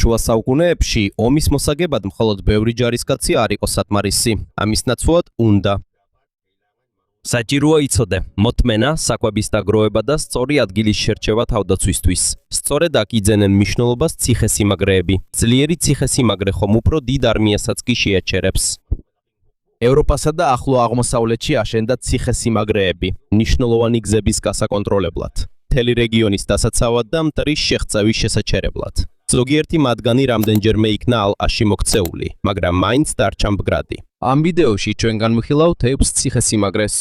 შუა საუკუნეებში ომის მოსაგებად მხოლოდ ბევრი ჯარისკაცი არ იყო საკმარისი. ამის ნაცვლად უნდა საჭიროა იცოდე მოთმენა, საკვების დაგროვება და სწორი ადგილის შერჩევა თავდაცვისთვის. სწორედ აქ იძენენ მნიშვნელობას ციხესიმაგრეები. ძლიერი ციხესიმაგრე ხომ უფრო დიდ არმიასაც კი შეაჩერებს. ევროპასა და ახლო აღმოსავლეთში აშენდა ციხესიმაგრეები, მნიშვნელოვანი გზების გასაკონტროლებლად, მთელი რეგიონის დასაცავად და მტრის შეღწევის შესაჩერებლად. ზოგიერთი მათგანი რამდენჯერმე იქნა ალყაში მოქცეული, მაგრამ მაინც დარჩა მდგრადი. ამ ვიდეოში ჩვენ განვიხილავთ 6 ციხესიმაგრეს.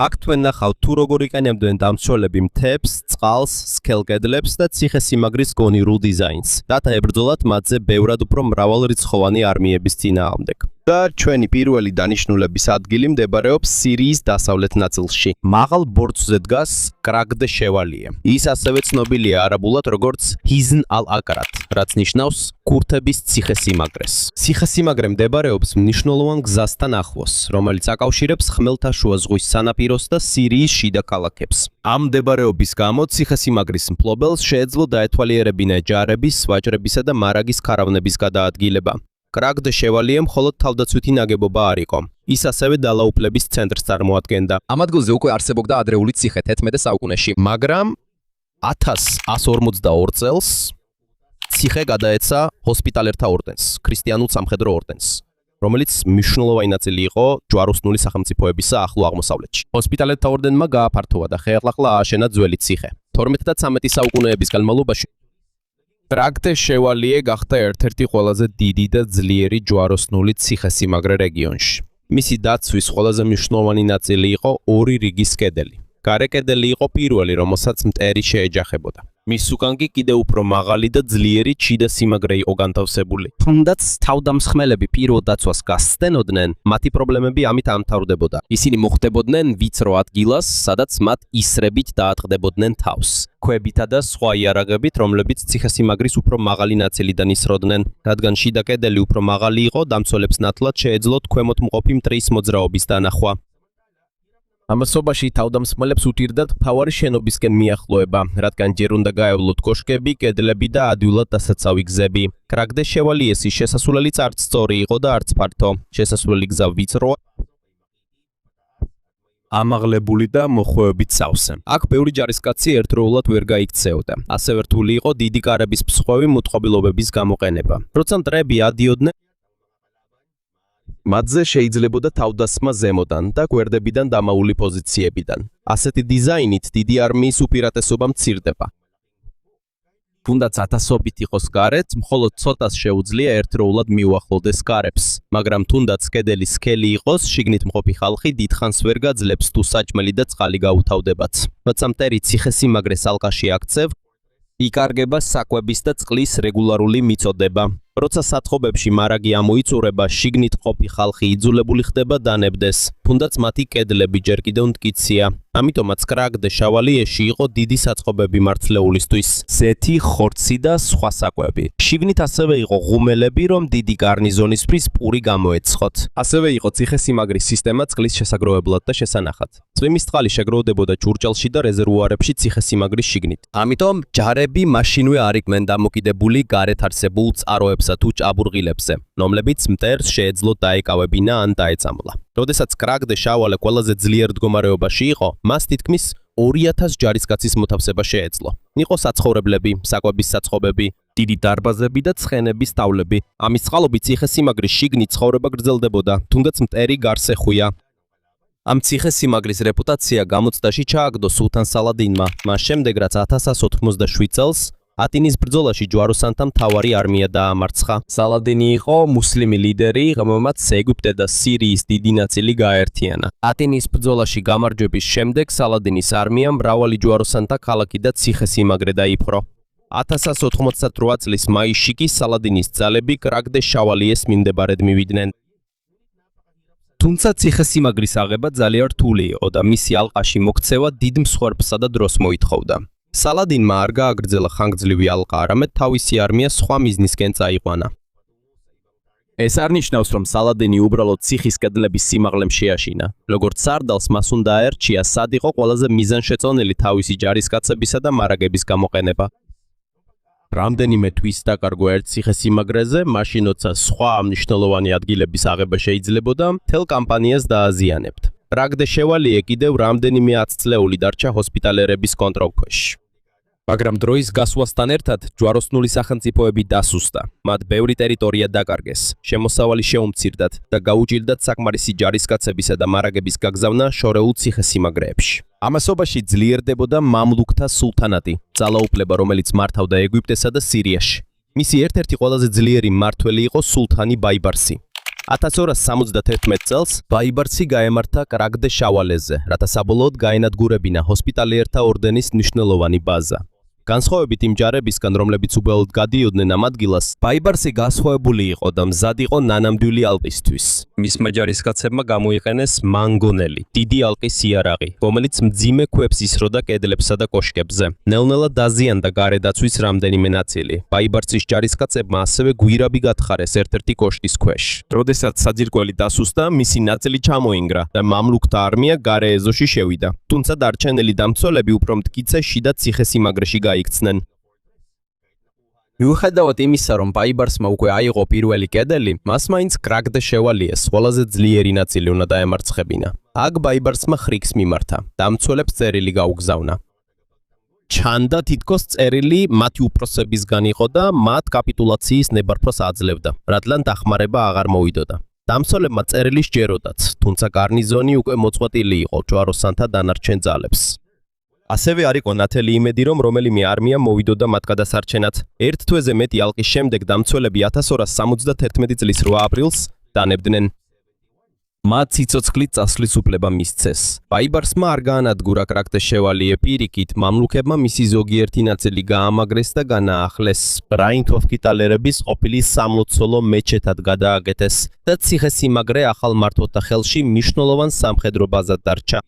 აქ თქვენ ნახავთ თუ როგორ იყენებდნენ დამცველები მთებს, წყალს, სქელკედლებს და ციხესიმაგრის გონივრულ დიზაინს, რათა ებრძოლათ მათზე ბევრად უფრო მრავალრიცხოვანი არმიების წინააღმდეგ. და ჩვენი პირველი დანიშნულების ადგილი მდებარეობს სირიის დასავლეთ ნაწილში. მაღალ ბორცვზე დგას კრაკ დე შევალიე. ის ასევე ცნობილია არაბულად როგორც ჰიზნ ალ-აკრატ, რაც ნიშნავს ქურთების ციხესიმაგრეს. ციხესიმაგრე მდებარეობს მნიშვნელოვან გზასთან ახლოს, რომელიც აკავშირებს ხმელთაშუა ზღვის სანაპიროს და სირიის შიდა ქალაქებს. ამ მდებარეობის გამო ციხესიმაგრის მფლობელს შეეძლო დაეთვალიერებინა ჯარების, ვაჭრებისა და მარაგის ქარავნების გადაადგილება. კრაკ დე შევალიე მხოლოდ თავდაცვითი ნაგებობა არ იყო. ის ასევე დალაუფლების ცენტრს წარმოადგენდა. ამ ადგილზე უკვე არსებობდა ადრეული ციხე 11 საუკუნეში, მაგრამ 1142 წელს ციხე გადაეცა ჰოსპიტალერთა ორდენს, ქრისტიანულ სამხედრო ორდენს, რომელიც მნიშვნელოვანი ნაწილი იყო ჯვაროსნული სახელმწიფოებისა ახლო აღმოსავლეთში. ჰოსპიტალერთა ორდენმა გააფართოვა და ხელახლა ააშენა ძველი ციხე. 12 და 13 საუკუნეების განმავლობაში კრაკ დე შევალიე გახდა ერთ-ერთი ყველაზე დიდი და ძლიერი ჯვაროსნული ციხესიმაგრე რეგიონში. მისი დაცვის ყველაზე მნიშვნელოვანი ნაწილი იყო ორი რიგის კედელი. გარე კედელი იყო პირველი, რომელსაც მტერი შეეჯახებოდა. მის უკან კი კიდევ უფრო მაღალი და ძლიერი ჩიდა სიმაგრე იყო განთავსებული. თუნდაც თავდამსხმელები პირველ დაცვას გასცდენოდნენ, მათი პრობლემები ამით ამთავრდებოდა. ისინი მოხვდებოდნენ ვიწრო ადგილას, სადაც მათ ისრებით დაატყდებოდნენ თავს, ქვებითა და სხვა იარაღებით, რომლებიც ციხესიმაგრის უფრო მაღალი ნაწილიდან ისროდნენ. რადგან შიდა კედელი უფრო მაღალი იყო, დამცველებს ნათლად შეეძლოთ ქვემოთ მყოფი მტრის მოძრაობის დანახვა. ამასობაში თავდამსხმელებს უტირდათ მთავარი შენობისკენ მიახლოება, რადგან ჯერ უნდა გაევლოთ კოშკები, კედლები და ადვილად დასაცავი გზები. კრაკ დე შევალიეს შესასვლელიც არც სწორი იყო და არც ფართო. შესასვლელი გზა ვიწროა, ამაღლებული და მოხვეებით სავსე. აქ ბევრი ჯარისკაცი ერთდროულად ვერ გაიქცეოდა. ასევე რთული იყო დიდი კარების მსხვევი მოწყობილობების გამოყენება. როცა მტრები ადიოდნენ, მათზე შეიძლებოდა თავდასხმა ზემოდან და გვერდებიდან დამაული პოზიციებიდან. ასეთი დიზაინით დიდი არმიის უპირატესობა მცირდება. თუნდაც ათასობით იყოს გარეთ, მხოლოდ ცოტას შეუძლია ერთდროულად მიუახლოვდეს კარებს, მაგრამ თუნდაც კედელი სქელი იყოს, შიგნით მყოფი ხალხი დიდხანს ვერ გაძლებს თუ საჭმელი და წყალი გაუთავდებათ. როცა მტერი ციხესიმაგრეს ალყაში აქცევ, იკარგება საკვების და წყლის რეგულარული მიწოდება. როცა საწყობებში მარაგი ამოიწურება, შიგნით მყოფი ხალხი იძულებული ხდება დანებდეს, თუნდაც მათი კედლები ჯერ კიდევ მტკიცია. ამიტომაც კრაკ დე შევალიეში იყო დიდი საწყობები მარცლეულისთვის, ზეთი, ხორცი და სხვა საკვები. შიგნით ასევე იყო ღუმელები, რომ დიდი გარნიზონისთვის პური გამოეცხოთ. ასევე იყო ციხესიმაგრის სისტემა წყლის შესაგროვებლად და შესანახად. წვიმის წყალი შეგროვდებოდა ჭურჭელში და რეზერვუარებში ციხესიმაგრის შიგნით. ამიტომ ჯარები მაშინვე არ იყვნენ დამოკიდებული გარეთ არსებულ წყაროებსა თუ ჭაბურღილებზე, რომლებიც მტერს შეეძლოთ დაეკავებინა ან დაეწამლა. როდესაც კრაკ დე შევალიე ყველაზე ძლიერ მდგომარეობაში იყო, მას თითქმის 2000 ჯარისკაცის მოთავსება შეეძლო. იყო საცხოვრებლები, საკვების საწყობები, დიდი დარბაზები და ცხენების ტავლები. ამის წყალობით ციხესიმაგრის შიგნით ცხოვრება გრძელდებოდა, თუნდაც მტერი გარს ეხვია. ამ ციხესიმაგრის რეპუტაცია გამოცდაში ჩააგდო სულთან სალადინმა, მას შემდეგ რაც 1187 წელს ატინის ბრძოლაში ჯვაროსანთა მთავარი არმია დაამარცხა. სალადინი იყო მუსლიმი ლიდერი, რომელმაც ეგვიპტე და სირიის დიდი ნაწილი გააერთიანა. ატინის ბრძოლაში გამარჯვების შემდეგ სალადინის არმიამ მრავალი ჯვაროსანთა ქალაქი და ციხესიმაგრე დაიპყრო. 1188 წლის მაისში კი სალადინის ძალები კრაკ დე შევალიეს მიმდებარედ მივიდნენ. თუმცა ციხესიმაგრის აღება ძალიან რთული იყო და მისი ალყაში მოქცევა დიდ მსხვერპლსა და დროს მოითხოვდა. სალადინმა არ გააგრძელა ხანგრძლივი ალყა, არამედ თავისი არმია სხვა მიზნისკენ წაიყვანა. ეს არ ნიშნავს, რომ სალადინი უბრალოდ ციხის კედლების სიმაღლემ შეაშინა. როგორც სარდალს მას უნდა აერჩია, სად იყო ყველაზე მიზანშეწონილი თავისი ჯარისკაცებისა და მარაგების გამოყენება. რამდენიმე თვის დაკარგვა ერთ ციხესიმაგრეზე, მაშინ როცა სხვა მნიშვნელოვანი ადგილების აღება შეიძლებოდა, მთელ კამპანიას დააზიანებთ. პრაგდე შევალიე კიდევ რამდენიმე 10 წლეული დარჩა ჰოსპიტალერების კონტროლქვეშ. მაგრამ დროის გასვლასთან ერთად ჯვაროსნული სახელმწიფოები დასუსტა. მათ ბევრი ტერიტორია დაკარგეს, შემოსავალი შეუმცირდათ და გაუჭირდათ საკმარისი ჯარისკაცებისა და მარაგების გაგზავნა შორეულ ციხესიმაგრეებში. ამასობაში ძლიერდებოდა მამლუქთა სულთანატი, ძალაუფლება, რომელიც მართავდა ეგვიპტესა და სირიაში. მისი ერთ-ერთი ყველაზე ძლიერი მმართველი იყო სულთანი ბაიბარსი. 1271 წელს ბაიბარსი გაემართა კრაგდე შავალეზე, რათა საბოლოოდ გაენადგურებინა ჰოსპიტალიერთა ორდენის მნიშვნელოვანი ბაზა. განსხვავებით იმ ჯარებისგან, რომლებიც უბრალოდ გადიოდნენ ამ ადგილას, ბაიბარსი გასხვავებული იყო და მზად იყო ნანამდვილი ალყისთვის. მისმა ჯარისკაცებმა გამოიყენეს მანგონელი, დიდი ალყის იარაღი, რომელიც მძიმე ქვებს ისროდა კედლებსა და კოშკებზე. ნელ-ნელა დაზიანდა გარედაცვის რამდენიმე ნაწილი. ბაიბარსის ჯარისკაცებმა ასევე გვირაბი გათხარეს ერთ-ერთი კოშკის ქვეშ. როდესაც საძირკველი დასუსტა, მისი ნაწილი ჩამოინგრა და მამლუქთა არმია გარე ეზოში შევიდა. თუმცა დარჩენილი დამცველები უფრო მტკიცე შიდა ციხესიმაგრეში იქცნენ. მიუხედავად იმისა, რომ ბაიბარსმა უკვე აიღო პირველი კედელი, მას მაინც კრაგდე შევალიეს ყველაზე ძლიერი ნაწილი უნდა დაემარცხებინა. აქ ბაიბარსმა ხრიქს მიმართა, დამცველებს წერილი გაუგზავნა. ჩანდა თითქოს წერილი მათი უფროსებისგან იყო და მათ კაპიტულაციის ნებართვას აძლევდა, რადგან დახმარება აღარ მოვიდოდა. დამცველებმა წერილი სჯეროდათ, თუმცა გარნიზონი უკვე მოწყვეტილი იყო ჯვაროსანთა დანარჩენ ძალებს. ასევე არ იყო ნათელი იმედი, რომ რომელიმე არმია მოვიდოდა მათ გადასარჩენად. ერთ თვეზე მეტი ალყის შემდეგ დამცველები 1271 წლის 8 აპრილს დანებდნენ. მათ სიცოცხლით წასვლის უფლება მისცეს. ბაიბარსმა არ გაანადგურა კრაგდე შევალიე პირიქით, მამლუქებმა მისი ზოგიერთი ნაწილი გაამაგრეს და განაახლეს. რაინდ ჰოსპიტალერების ყოფილი სამლოცველო მეჩეთად გადააკეთეს და ციხესიმაგრე ახალ მმართველთა ხელში მნიშვნელოვან სამხედრო ბაზად დარჩა.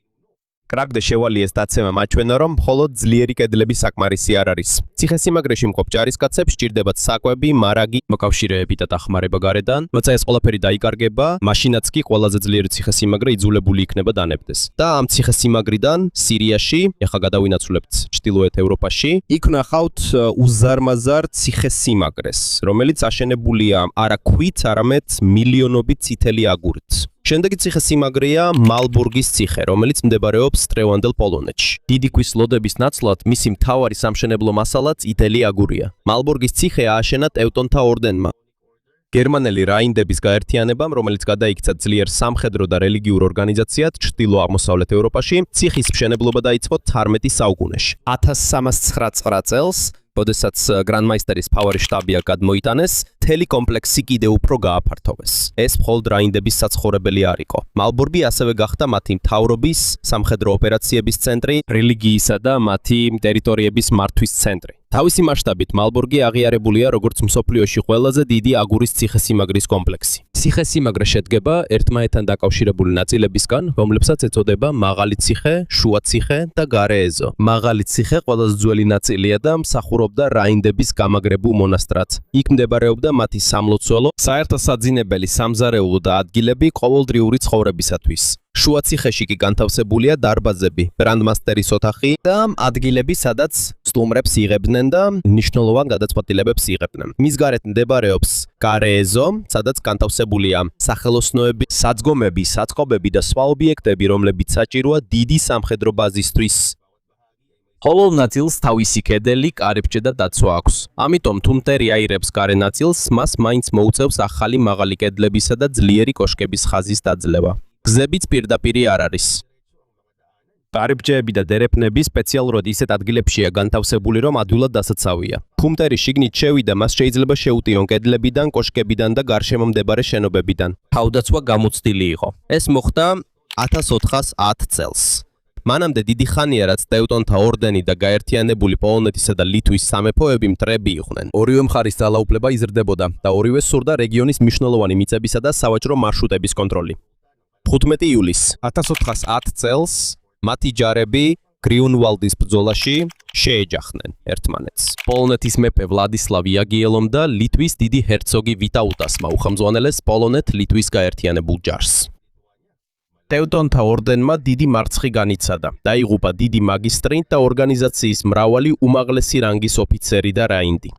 კრაგდე შევალიეს დაცემამ აჩვენა, რომ მხოლოდ ძლიერი კედლები საკმარისი არ არის. ციხესიმაგრეში მყოფ ჯარისკაცებს სჭირდებათ საკვები, მარაგი, მოკავშირეები და დახმარება გარედან, როცა ეს ყველაფერი დაიკარგება, მაშინაც კი ყველაზე ძლიერი ციხესიმაგრე იძულებული იქნება დანებდეს. და ამ ციხესიმაგრიდან სირიაში, ეხლა გადავინაცვლებთ ჩრდილოეთ ევროპაში, იქ ვნახავთ უზარმაზარ ციხესიმაგრეს, რომელიც აშენებულია არა ქვით, არამედ მილიონობით წითელი აგურით. შემდეგი ციხესიმაგრეა მალბურგის ციხე, რომელიც მდებარეობს ტრევანდელ პოლონეთში. დიდი ქვის ლოდების ნაცვლად მისი მთავარი სამშენებლო მასალა წითელი აგურია. მალბურგის ციხე ააშენა ტევტონთა ორდენმა. გერმანელი რაინდების გაერთიანებამ, რომელიც გადაიქცა ძლიერ სამხედრო და რელიგიურ ორგანიზაციად ჩრდილო-აღმოსავლეთ ევროპაში, ციხის მშენებლობა დაიწყო 18 საუკუნეში. 1309 წელს როდესაც გრანდმაისტერის მთავარი შტაბია გადმოიტანეს, მთელი კომპლექსი კიდევ უფრო გააფართოვეს. ეს მხოლოდ რაინდების საცხოვრებელი არ იყო. მალბურგი ასევე გახდა მათი მთავრობის, სამხედრო ოპერაციების ცენტრი, რელიგიისა და მათი ტერიტორიების მართვის ცენტრი. თავისი მასშტაბით მალბურგი აღიარებულია როგორც მსოფლიოში ყველაზე დიდი აგურის ციხესიმაგრის კომპლექსი. ციხესიმაგრე შედგება ერთმანეთთან დაკავშირებული ნაწილებისგან, რომლებსაც ეწოდება მაღალი ციხე, შუა ციხე და გარე ეზო. მაღალი ციხე ყველაზე ძველი ნაწილია და მსახურობდა რაინდების გამაგრებულ მონასტრად. იქ მდებარეობდა მათი სამლოცველო, საერთო-საძინებელი, სამზარეულო და ადგილები ყოველდღიური ცხოვრებისათვის. შუა ციხეში კი განთავსებულია დარბაზები, გრანდმასტერის ოთახი და ადგილები, სადაც სტუმრებს იღებდნენ და მნიშვნელოვან გადაწყვეტილებებს იღებდნენ. მის გარეთ მდებარეობს გარე ეზო, სადაც განთავსებულია სახელოსნოები, საძგომები, საწყობები და სხვა ობიექტები, რომლებიც საჭიროა დიდი სამხედრო ბაზისთვის. ყოველ ნაწილს თავისი კედელი, კარიბჭე და დაცვა აქვს. ამიტომ თუ მტერი აირებს გარე ნაწილს, მას მაინც მოუწევს ახალი მაღალი კედლებისა და ძლიერი კოშკების ხაზის დაძლევა. გზებიც პირდაპირი არ არის. კარიბჭეები და დერეფნები სპეციალურად ისეთ ადგილებშია განთავსებული, რომ ადვილად დასაცავია. თუ მტერი შიგნით შევიდა, მას შეიძლება შეუტიონ კედლებიდან, კოშკებიდან და გარშემო მდებარე შენობებიდან. თავდაცვა გამოცდილი იყო. ეს მოხდა 1410 წელს. მანამდე დიდი ხანია, რაც ტევტონთა ორდენი და გაერთიანებული პოლონეთისა და ლიტვის სამეფოები მტრები იყვნენ. ორივე მხარის ძალაუფლება იზრდებოდა და ორივე სურდა რეგიონის მნიშვნელოვანი მიწებისა და სავაჭრო მარშრუტების კონტროლი. 15 ივლისს 1410 წელს მათი ჯარები გრიუნვალდის ბრძოლაში შეეჯახნენ ერთმანეთს. პოლონეთის მეფე ვლადისლავ იაგიელომ და ლიტვის დიდი ჰერცოგი ვიტაუტასმა უხელმძღვანელეს პოლონეთ-ლიტვის გაერთიანებულ ჯარს. ტევტონთა ორდენმა დიდი მარცხი განიცადა. დაიღუპა დიდი მაგისტრი და ორგანიზაციის მრავალი უმაღლესი რანგის ოფიცერი და რაინდი.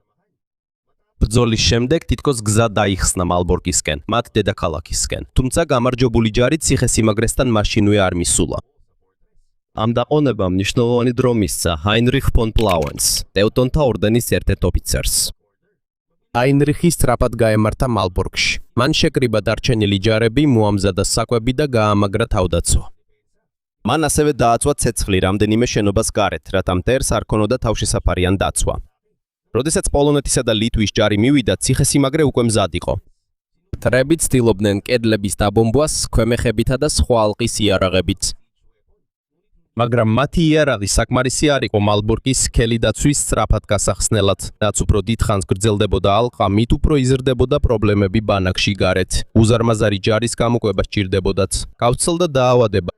ბრძოლის შემდეგ თითქოს გზა დაიხსნა მალბორკისკენ, მათ დედაქალაქისკენ. თუმცა გამარჯვებული ჯარი ციხესიმაგრესთან მაშინვე არ მისულა. ამ დაყოვნებამ მნიშვნელოვანი დრო მისცა ჰაინრიხ ფონ პლაუენს, ტევტონთა ორდენის ერთ-ერთ ოფიცერს. ჰაინრიხი სწრაფად გაემართა მალბორკში. მან შეკრიბა დარჩენილი ჯარები, მოამზადა საკვები და გაამაგრა თავდაცვა. მან ასევე დააწვა ცეცხლი რამდენიმე შენობას გარეთ, რათა მტერს არ ქონოდა თავშესაფარიან დაცვა. როდესაც პოლონეთისა და ლიტვის ჯარი მივიდა, ციხესიმაგრე უკვე მზად იყო. მტრები ცდილობდნენ კედლების დაბომბვას ქვემეხებითა და სხვა ალყის იარაღებით. მაგრამ მათი იარაღი საკმარისი არ იყო მალბორკის სქელი დაცვის სწრაფად გასახსნელად. რაც უფრო დიდხანს გრძელდებოდა ალყა, მით უფრო იზრდებოდა პრობლემები ბანაკში გარეთ. უზარმაზარი ჯარის გამოკვება სჭირდებოდათ. გავრცელდა დაავადება.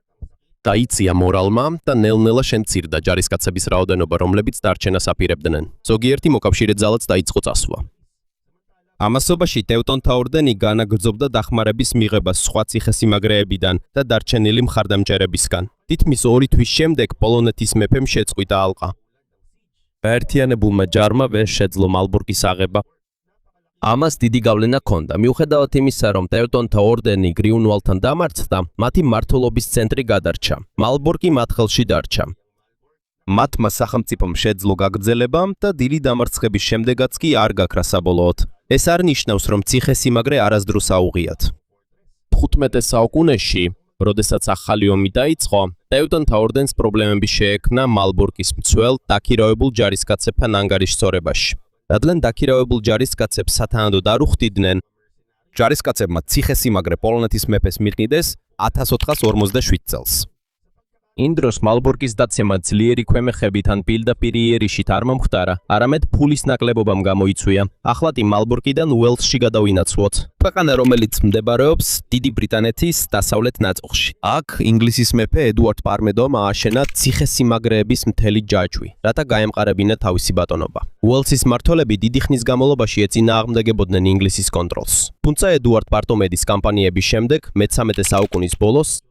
დაიწია მორალმა და ნელ-ნელა შემცირდა ჯარისკაცების რაოდენობა, რომლებიც დარჩენას აპირებდნენ. ზოგიერთი მოკავშირე ძალაც დაიწყო წასვლა. ამასობაში ტევტონთა ორდენი განაგრძობდა დახმარების მიღებას სხვა ციხესიმაგრეებიდან და დარჩენილი მხარდამჭერებისგან. თითქმის 2 თვის შემდეგ პოლონეთის მეფემ შეწყვიტა ალყა. გაერთიანებულმა ჯარმა ვერ შეძლო მალბორკის აღება. ამას დიდი გავლენა ჰქონდა, მიუხედავად იმისა, რომ ტევტონთა ორდენი გრიუნვალდთან დამარცხდა, მათი მმართველობის ცენტრი გადარჩა. მალბორკი მათ ხელში დარჩა. მათმა სახელმწიფომ შეძლო გაგრძელება და დიდი დამარცხების შემდეგაც კი არ გაქრა საბოლოოდ. ეს არ ნიშნავს, რომ ციხესიმაგრე არასდროს აუღიათ. 15 საუკუნეში, როდესაც ახალი ომი დაიწყო, ტევტონთა ორდენს პრობლემები შეექმნა მალბორკის მცველ დაქირავებულ ჯარისკაცებთან ანგარიშსწორებაში. რადგან დაქირავებულ ჯარისკაცებს სათანადოდ არ უხდიდნენ, ჯარისკაცებმა ციხესიმაგრე პოლონეთის მეფეს მიყიდეს 1457 წელს. იმ დროს მალბორკის დაცემა ძლიერი ქვემეხებით ან პირდაპირ იერიშით არ მომხდარა, არამედ ფულის ნაკლებობამ გამოიწვია. ახლატი მალბორკიდან უელსში გადავინაცვლოთ, ქვეყანა რომელიც მდებარეობს დიდი ბრიტანეთის დასავლეთ ნაწილში. აქ ინგლისის მეფე ედუარდ პარმედომ ააშენა ციხესიმაგრეების მთელი ჯაჭვი, რათა გაემყარებინა თავისი ბატონობა. უელსის მმართველები დიდი ხნის განმავლობაში ეწინააღმდეგებოდნენ ინგლისის კონტროლს. თუმცა ედუარდ პარტომედის კამპანიების შემდეგ, მე-13 საუკუნის ბოლოს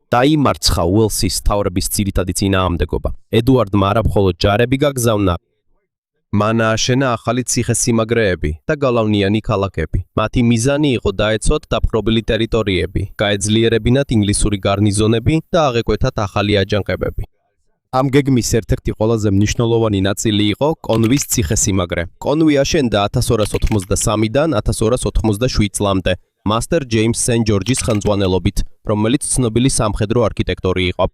დაიმარცხა უელსის მთავრების ძირითადი წინააღმდეგობა. ედუარდმა არა მხოლოდ ჯარები გაგზავნა, მან ააშენა ახალი ციხესიმაგრეები და გალავნიანი ქალაქები. მათი მიზანი იყო დაეცვათ დაპყრობილი ტერიტორიები, გაეძლიერებინათ ინგლისური გარნიზონები და აღეკვეთათ ახალი აჯანყებები. ამ გეგმის ერთ-ერთი ყველაზე მნიშვნელოვანი ნაწილი იყო კონვის ციხესიმაგრე. კონვი აშენდა 1283-დან 1287 წლამდე. მასტერ ჯეიმს სენ ჯორჯის ხელმძღვანელობით, რომელიც ცნობილი სამხედრო არქიტექტორი იყო.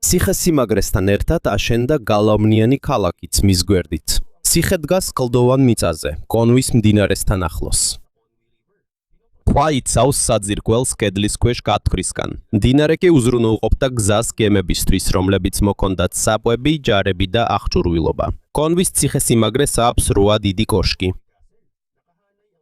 ციხესიმაგრესთან ერთად აშენდა გალავნიანი ქალაქიც მის გვერდით. ციხე დგას კლდოვან მიწაზე, კონვის მდინარესთან ახლოს. ქვა იცავს საძირკველს კედლის ქვეშ გათხრისგან. მდინარე კი უზრუნველყოფდა გზას გემებისთვის, რომლებიც მოქონდათ საკვები, ჯარები და აღჭურვილობა. კონვის ციხესიმაგრეს აქვს 8 დიდი კოშკი.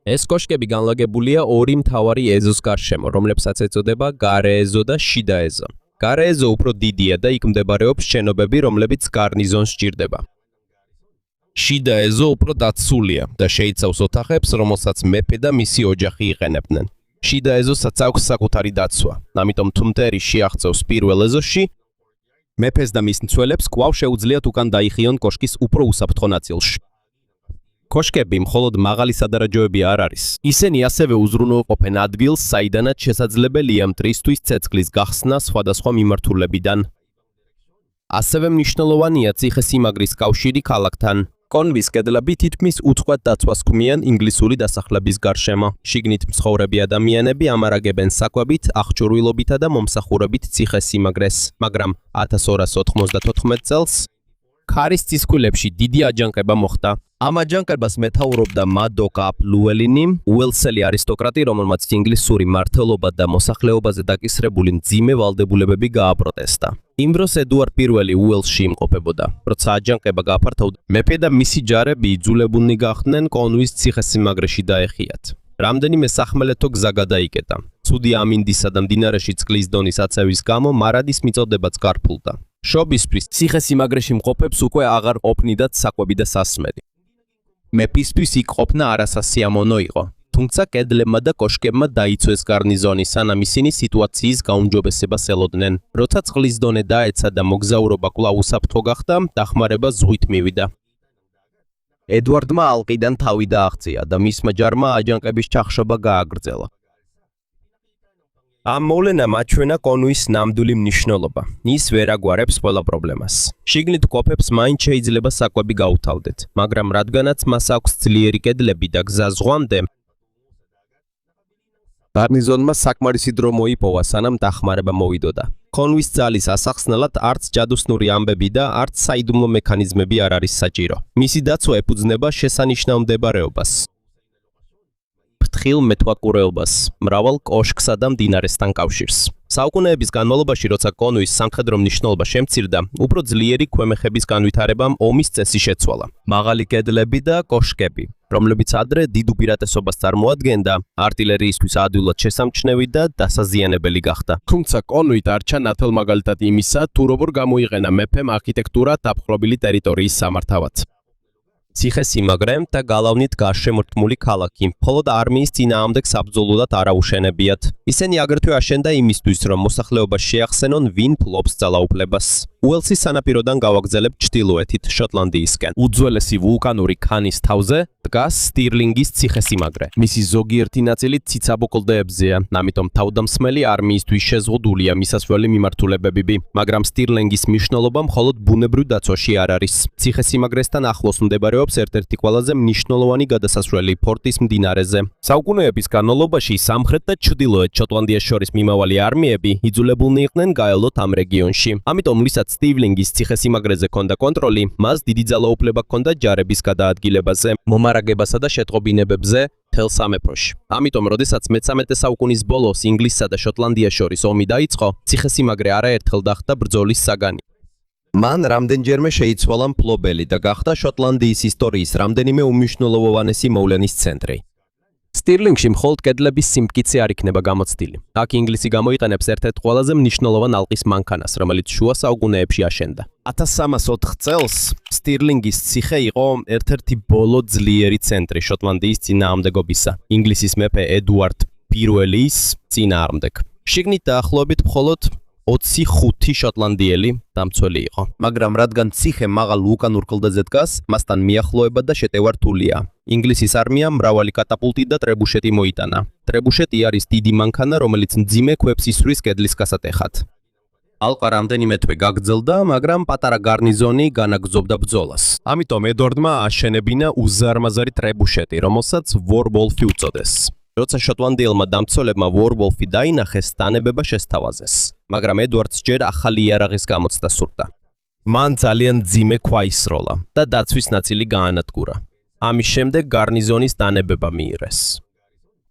ეს კოშკები განლაგებულია 2 მთავარი ეზოს გარშემო, რომლებსაც ეწოდება გარე ეზო და შიდა ეზო. გარე ეზო უფრო დიდია და იქ მდებარეობს შენობები, რომლებიც გარნიზონს სჭირდება. შიდა ეზო უფრო დაცულია და შეიცავს ოთახებს, რომელსაც მეფე და მისი ოჯახი იყენებდნენ. შიდა ეზოსაც აქვს საკუთარი დაცვა, ამიტომ თუ მტერი შეაღწევს პირველ ეზოში, მეფეს და მის მცველებს კვლავ შეუძლიათ უკან დაიხიონ კოშკის უფრო უსაფრთხო ნაწილში. კოშკები მხოლოდ მაღალი სადარაჯოები არ არის. ისინი ასევე უზრუნველყოფენ ადგილს, საიდანაც შესაძლებელია მტრისთვის ცეცხლის გახსნა სხვადასხვა მიმართულებიდან. ასევე მნიშვნელოვანია ციხესიმაგრის კავშირი ქალაქთან. კონვის კედლები თითქმის უწყვეტ დაცვას ქმნიან ინგლისური დასახლების გარშემო. შიგნით მცხოვრები ადამიანები ამარაგებენ საკვებით, აღჭურვილობითა და მომსახურებით ციხესიმაგრეს, მაგრამ 1294 წელს ქარის წისქვილებში დიდი აჯანყება მოხდა. ამ აჯანყებას მეთაურობდა მადოკ-აპ ლუელინი, უელსელი არისტოკრატი, რომელმაც ინგლისური მმართველობა და მოსახლეობაზე დაკისრებული მძიმე ვალდებულებები გააპროტესტა. იმ დროს ედუარდ პირველი უელსში იმყოფებოდა. როცა აჯანყება გააფართოვდა, მეფე და მისი ჯარები იძულებულნი გახდნენ კონვის ციხესიმაგრეში დაეხიათ. რამდენიმე სახმელეთო გზა გადაიკეტა. ცუდი ამინდისა და მდინარეში წყლის დონის აწევის გამო მარადის მიწოდებაც გარფულდა. შობისთვის ციხესიმაგრეში მყოფებს უკვე აღარ ყოფნიდათ საკვები და სასმელი. მეფისთვის იქ ყოფნა არასასიამოვნო იყო. თუმცა კედლებმა და კოშკებმა დაიცვეს გარნიზონი, სანამ ისინი სიტუაციის გაუმჯობესებას ელოდნენ. როცა წყლის დონე დაეცა და მოგზაურობა კვლავ უსაფრთხო გახდა, დახმარება ზღვით მივიდა. ედვარდმა ალყიდან თავი დააღწია და მისმა ჯარმა აჯანყების ჩახშობა გააგრძელა. ამ მოვლენამ აჩვენა კონუის ნამდვილი მნიშვნელობა. ის ვერ აგვარებს ყველა პრობლემას. შიგნით ყოფებს მაინც შეიძლება საკვები გაუთავდეთ, მაგრამ რადგანაც მას აქვს ძლიერი კედლები და გზა ზღვამდე, გარნიზონმა საკმარისი დრო მოიპოვა, სანამ დახმარება მოვიდოდა. კონუის ძალის ასახსნელად არც ჯადოსნური ამბები და არც საიდუმლო მექანიზმები არ არის საჭირო. მისი დაცვა ეფუძნება შესანიშნავ მდებარეობას, ფრთხილ მეთვალყურეობას, მრავალ კოშკსა და მდინარესთან კავშირს. საუკუნეების განმავლობაში, როცა კონუის სამხედრო მნიშვნელობა შემცირდა, უფრო ძლიერი ქვემეხების განვითარებამ ომის წესი შეცვალა. მაღალი კედლები და კოშკები, რომლებიც ადრე დიდ უპირატესობას წარმოადგენდა, არტილერიისთვის ადვილად შესამჩნევი და დასაზიანებელი გახდა. თუმცა კონუი დარჩა ნათელ მაგალითად იმისა, თუ როგორ გამოიყენა მეფემ არქიტექტურა დაპყრობილი ტერიტორიის სამართავად. ციხესიმაგრე და გალავნით გარშემორტყმული ქალაქი მხოლოდ არმიის წინააღმდეგ საბრძოლოდ არ აუშენებიათ. ისინი აგრეთვე აშენდა იმისთვის, რომ მოსახლეობას შეახსენონ, ვინ ფლობს ძალაუფლებას. უელსის სანაპიროდან გავაგრძელებთ ჩრდილოეთით შოტლანდიისკენ. უძველესი ვულკანური ქანის თავზე დგას სტირლინგის ციხესიმაგრე. მისი ზოგიერთი ნაწილი ციცაბო კლდეებზეა, ამიტომ თავდამსხმელი არმიისთვის შეზღუდულია მისასვლელი მიმართულებები, მაგრამ სტირლინგის მნიშვნელობა მხოლოდ ბუნებრივ დაცვაში არ არის. ციხესიმაგრესთან ახლოს მდებარეობს ერთ-ერთი ყველაზე მნიშვნელოვანი გადასასვლელი ფორტის მდინარეზე. საუკუნეების განმავლობაში სამხრეთ და ჩრდილოეთ შოტლანდიას შორის მიმავალი არმიები იძულებულნი იყვნენ გაელოთ ამ რეგიონში. ამიტომ ვისაც სტირლინგის ციხესიმაგრეზე ჰქონდა კონტროლი, მას დიდი ძალაუფლება ჰქონდა ჯარების გადაადგილებაზე, მომარაგებასა და შეტყობინებებზე მთელ სამეფოში. ამიტომ, როდესაც მე-13 საუკუნის ბოლოს ინგლისსა და შოტლანდიას შორის ომი დაიწყო, ციხესიმაგრე არაერთხელ გახდა ბრძოლის საგანი. მან რამდენჯერმე შეიცვალა მფლობელი და გახდა შოტლანდიის ისტორიის რამდენიმე უმნიშვნელოვანესი მოვლენის ცენტრი. სტირლინგში მხოლოდ კედლების სიმტკიცე არ იქნება გამოცდილი. აქ ინგლისი გამოიყენებს ერთ-ერთ ყველაზე მნიშვნელოვან ალყის მანქანას, რომელიც შუა საუკუნეებში აშენდა. 1304 წელს სტირლინგის ციხე იყო ერთ-ერთი ბოლო ძლიერი ცენტრი შოტლანდიის წინააღმდეგობისა, ინგლისის მეფე ედუარდ პირველის წინააღმდეგ. შიგნით დაახლოებით მხოლოდ 25 შოტლანდიელი დამცველი იყო. მაგრამ რადგან ციხე მაღალ ვულკანურ კლდეზე დგას, მასთან მიახლოება და შეტევა რთულია. ინგლისის არმიამ მრავალი კატაპულტი და ტრებუშეტი მოიტანა. ტრებუშეტი არის დიდი მანქანა, რომელიც მძიმე ქვებს ისვრის კედლის გასატეხად. ალყა რამდენიმე თვე გაგრძელდა, მაგრამ პატარა გარნიზონი განაგრძობდა ბრძოლას. ამიტომ ედვარდმა აშენებინა უზარმაზარი ტრებუშეტი, რომელსაც ვორვოლფი უწოდეს. როცა შოტლანდიელმა დამცველებმა ვორვოლფი დაინახეს, დანებება შესთავაზეს, მაგრამ ედვარდს ჯერ ახალი იარაღის გამოცდა სურდა. მან ძალიან მძიმე ქვა ისროლა და დაცვის ნაწილი გაანადგურა. ამის შემდეგ გარნიზონის დანებება მიიღეს.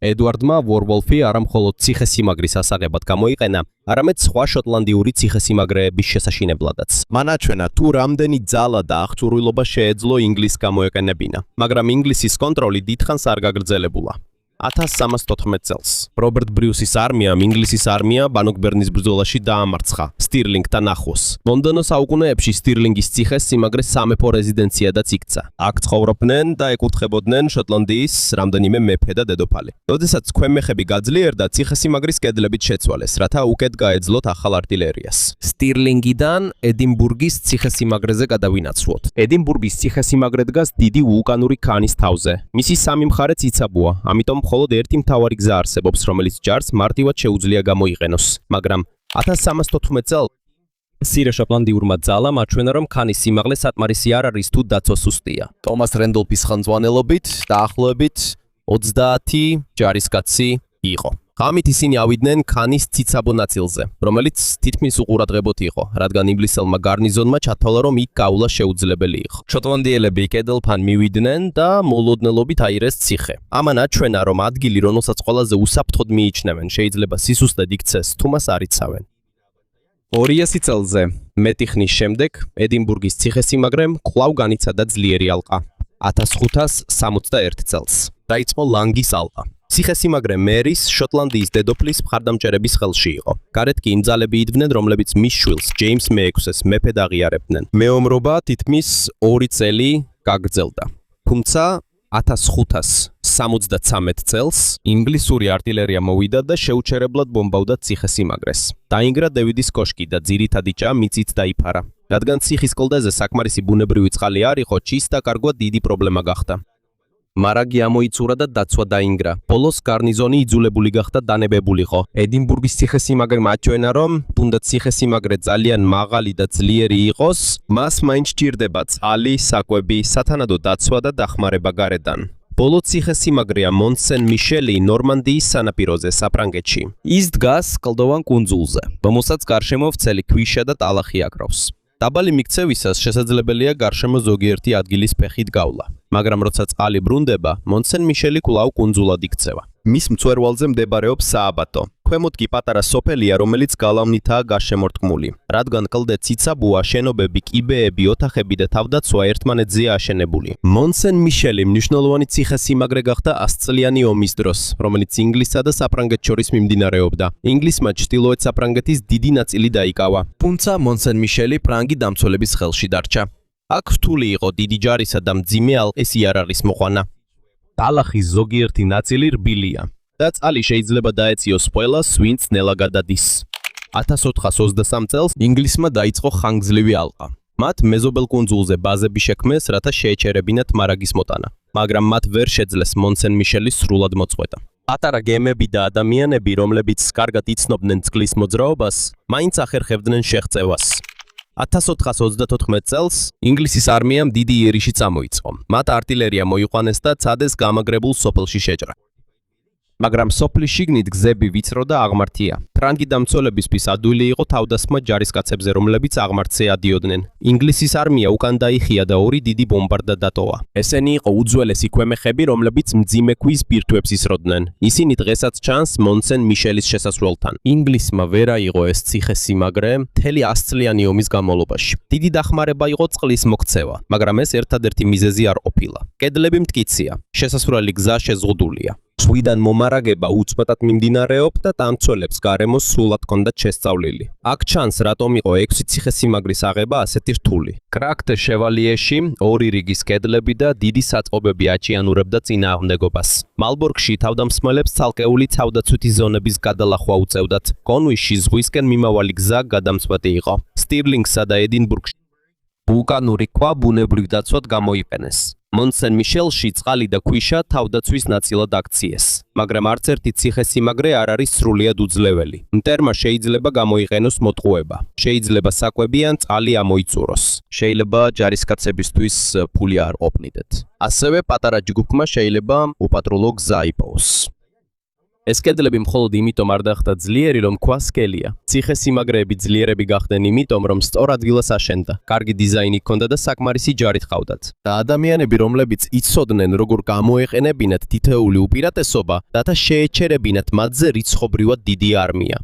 ედვარდმა ვორვოლფი არა მხოლოდ ციხესიმაგრის ასაღებად გამოიყენა, არამედ სხვა შოტლანდიური ციხესიმაგრეების შესაშინებლადაც. მან აჩვენა, თუ რამდენი ძალა და აღჭურვილობა შეეძლო ინგლისს გამოეყენებინა, მაგრამ ინგლისის კონტროლი დიდხანს არ გაგრძელებულა. 1314 წელს რობერტ ბრიუსის არმიამ ინგლისის არმია ბანოკბერნის ბრძოლაში დაამარცხა სტირლინგთან ახლოს. მომდევნო საუკუნეებში სტირლინგის ციხესიმაგრე სამეფო რეზიდენციადაც იქცა. აქ ცხოვრობდნენ და ეკუთხებოდნენ შოტლანდიის რამდენიმე მეფე და დედოფალი. როდესაც ქვემეხები გაძლიერდა, ციხესიმაგრის კედლებით შეცვალეს, რათა უკეთ გაეძლოთ ახალ არტილერიას. სტირლინგიდან ედინბურგის ციხესიმაგრეზე გადავინაცვლოთ. ედინბურგის ციხესიმაგრე დგას დიდი ვულკანური ქანის თავზე. მისი სამი მხარე ციცაბოა, ამიტომ მხოლოდ ერთი მთავარი გზა არსებობს, რომელიც ჯარს მარტივად შეუძლია გამოიყენოს, მაგრამ 1314 წელს მცირე შოტლანდიურმა ძალამ აჩვენა, რომ ქანის სიმაღლე საკმარისი არ არის თუ დაცვა სუსტია. ტომას რენდოლფის ხელმძღვანელობით დაახლოებით 30 ჯარისკაცი იყო. ღამით ისინი ავიდნენ ქანის ციცაბო ნაწილზე, რომელიც თითქმის უყურადღებოთ იყო, რადგან ინგლისელმა გარნიზონმა ჩათვალა, რომ იქ გავლა შეუძლებელი იყო. შოტლანდიელები კედელფან მივიდნენ და მოულოდნელობით აირეს ციხე. ამან აჩვენა, რომ ადგილი, რომელსაც ყველაზე უსაფრთხოდ მიიჩნევენ, შეიძლება სისუსტედ იქცეს, თუ მას არ იცავენ. 200 წელზე მეტი ხნის შემდეგ ედინბურგის ციხესიმაგრემ კვლავ განიცადა ძლიერი ალყა. 1561 წელს დაიწყო ლანგის ალყა. ციხესიმაგრე მერის შოტლანდიის დედოფლის მხარდამჭერების ხელში იყო. გარეთ კი იმ ძალები იდგნენ, რომლებიც მის შვილს ჯეიმს მე-6-ს მეფედ აღიარებდნენ. მეომრობა თითქმის 2 წელი გაგრძელდა. თუმცა 1500 1973 წელს ინგლისური артиლერია მოვიდა და შეუჩერებლად ბომბავდა ციხესიმაგრეს. დაინგრა დევიდის კოშკი და ძირითადი ჭა მიწით დაიფარა. რადგან ციხის კლდეზე საკმარისი ბუნებრივი წყალი არ იყო, ჭის დაკარგვა დიდი პრობლემა გახდა. მარაგი ამოიწურა და დაცვა დაინგრა. ბოლოს გარნიზონი იძულებული გახდა დანებებულიყო. ედინბურგის ციხესიმაგრემ აჩვენა, რომ თუნდაც ციხესიმაგრე ძალიან მაღალი და ძლიერი იყოს, მას მაინც სჭირდება წყალი, საკვები, სათანადო დაცვა და დახმარება გარედან. ბოლო ციხესიმაგრეა მონსენ-მიშელი ნორმანდიის სანაპიროზე საფრანგეთში. ის დგას კლდოვან კუნძულზე, რომელსაც გარშემო ვრცელი ქვიშა და ტალახი აკრავს. დაბალი მიქცევისას შესაძლებელია გარშემო ზოგიერთი ადგილის ფეხით გავლა. მაგრამ როცა წყალი ბრუნდება, მონსენ-მიშელი კვლავ კუნძულად იქცევა. მის მწვერვალზე მდებარეობს სააბატო. ქვემოთ კი პატარა სოფელია, რომელიც გალავნითაა გარშემორტყმული. რადგან კლდე ციცაბოა, შენობები, კიბეები, ოთახები და თავდაცვა ერთმანეთზეა აშენებული. მონსენ-მიშელი მნიშვნელოვანი ციხესიმაგრე გახდა 100 წლიანი ომის დროს, რომელიც ინგლისსა და საფრანგეთს შორის მიმდინარეობდა. ინგლისმა ჩრდილოეთ საფრანგეთის დიდი ნაწილი დაიკავა. თუმცა მონსენ-მიშელი ფრანგი დამცველების ხელში დარჩა. აქ რთული იყო დიდი ჯარისა და მძიმე ალყისი არ არის მოყვანა. ტალახის ზოგიერთი ნაწილი რბილია და წყალი შეიძლება დაეციოს ყველას, ვინც ნელა გადადის. 1423 წელს ინგლისმა დაიწყო ხანგრძლივი ალყა. მათ მეზობელ კუნძულზე ბაზები შექმნეს, რათა შეეჩერებინათ მარაგის მოტანა, მაგრამ მათ ვერ შეძლეს მონსენ-მიშელის სრულად მოწყვეტა. პატარა გემები და ადამიანები, რომლებიც კარგად იცნობდნენ წყლის მოძრაობას, მაინც ახერხებდნენ შეღწევას. 1424 წელს ინგლისის არმიამ დიდი იერიში წამოიწყო. მათ артиლერია მოიყვანეს და ცადეს გამაგრებულ სოფელში შეჭრა. მაგრამ სოფლის შიგნით გზები ვიწრო და აღმართია. ფრანგი დამცველებისთვის ადვილი იყო თავდასხმა ჯარისკაცებზე, რომლებიც აღმართზე ადიოდნენ. ინგლისის არმია უკან დაიხია და ორი დიდი ბომბარდა დატოვა. ესენი იყო უძველესი ქვემეხები, რომლებიც მძიმე ქვის ბირთვებს ისროდნენ. ისინი დღესაც ჩანს მონსენ-მიშელის შესასვლელთან. ინგლისმა ვერ აიღო ეს ციხესიმაგრე მთელი 100 წლიანი ომის განმავლობაში. დიდი დახმარება იყო წყლის მოქცევა, მაგრამ ეს ერთადერთი მიზეზი არ ყოფილა. კედლები მტკიცეა, შესასვლელი გზა შეზღუდულია. ზღვიდან მომარაგება უწყვეტად მიმდინარეობდა და დამცველებს გარემო სრულად ჰქონდათ შესწავლილი. აქ ჩანს, რატომ იყო 6 ციხესიმაგრის აღება ასეთი რთული. კრაკტე შევალიეში ორი რიგის კედლები და დიდი საწყობები აჭიანურებდა წინააღმდეგობას. მალბორგში თავდამსხმელებს ცალკეული თავდაცვითი ზონების გადალახვა უწევდათ. კონვიშში ზღვისკენ მიმავალი გზა გადამწყვეტი იყო. სტირლინგსა და ედინბურგში ვულკანური ქვა ბუნებრივ დაცვად გამოიყენეს. მონსენ-მიშელში წყალი და ქვიშა თავდაცვის ნაწილად აქციეს, მაგრამ არც ერთი ციხესიმაგრე არ არის სრულიად უძლეველი. მტერმა შეიძლება გამოიყენოს მოტყუება, შეიძლება საკვები ან წყალი ამოიწუროს. შეიძლება ჯარისკაცებისთვის ფული არ ყოფნიდეთ. ასევე პატარა ჯგუფმა შეიძლება უპატრულო გზა იპოვოს. ეს კედლები მხოლოდ იმიტომ არ დახდა ძლიერი, რომ ქვა სკელია. ციხესიმაგრეები ძლიერები გახდნენ იმიტომ, რომ სწორ ადგილას აშენდა, კარგი დიზაინი ჰქონდა და საკმარისი ჯარი ჰყავდათ. და ადამიანები, რომლებიც იცოდნენ, როგორ გამოეყენებინათ თითოეული უპირატესობა, რათა შეეჩერებინათ მათზე რიცხობრივად დიდი არმია.